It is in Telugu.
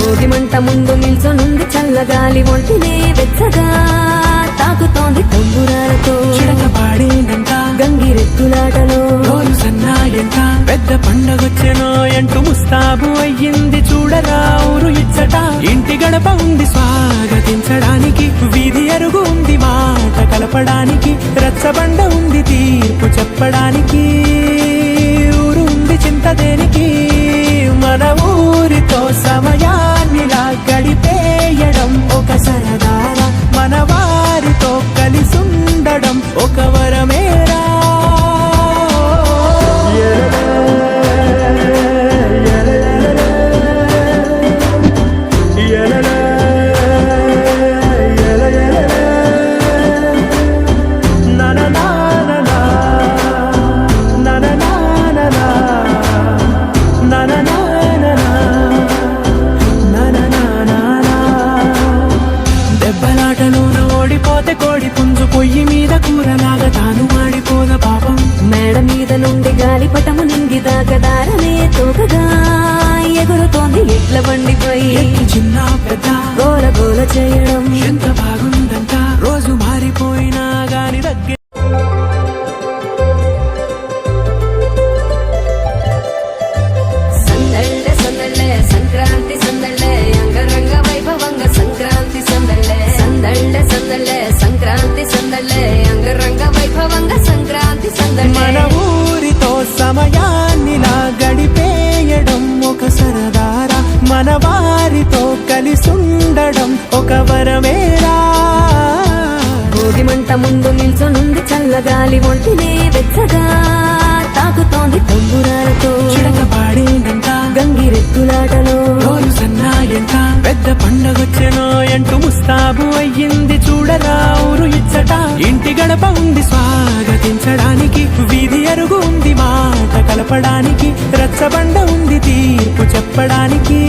భోగిమంట ముందు నిల్చొనుంది చల్లగాలి ఒంటినే వెచ్చగా తాకుతోంది తంబురాలతో చిడకపాడేనంట గంగిరెద్దులాటలో రోజు సన్నాయంట పెద్ద పండగొచ్చెనో అంటూ ముస్తాబు అయ్యింది చూడరా ఊరు ఇచ్చట ఇంటి గడప ఉంది స్వాగతించడానికి వీధి అరుగు ఉంది మాట కలపడానికి రచ్చబండ ఉంది తీర్పు చెప్పడానికి ఊరు ఉంది చింత దేనికి మన ఊరితో సమయాన్నిలా గడిపేయడం ఒక సరదారా మన వారితో కలిసుండడం ఒక వరమేరా దెబ్బలాటలోన ఓడిపోతే కోడి పుంజు పొయ్యి మీద కూరలాగా తాను మాడిపోద పాపం మేడ మీద నుండి గాలిపటము నింగి దాకదారనే తోకగా ఎగురుతోంది ఎట్ల బండిపై చిన్న పెద్ద గోల గోల చేయడం ఎంత బాగుందంట రోజు మారిపోయినా గాని దగ్గర సందళ్ళే సందళ్ళే సంక్రాంతి సందళ్ళే అంగరంగ వైభవంగ సంక్రాంతి సందళ్ళే సందళ్ళే సందళ్ళే సంక్రాంతి సందళ్ళే అంగరంగ వైభవంగ సంక్రాంతి సందళ్ళే మన ఊరితో సమయాన్నిలా గడిపేయడం ఒక సరదారా మన వారితో కలిసుండడం ఒక వరమేరా భోగిమంట ముందు నిల్చొనుంది చల్లగాలి ఒంటినే వెచ్చగా తాకుతోంది తంబురాలతో చిడకపాడేనంట గంగిరెద్దులాటలో రోజు సన్నాయంట పెద్ద పండగొచ్చెనో అంటూ ముస్తాబు అయ్యింది చూడరా ఊరు ఇచ్చట ఇంటి గడప ఉంది స్వాగతించడానికి వీధి అరుగు ఉంది మాట కలపడానికి రచ్చబండ ఉంది తీర్పు చెప్పడానికి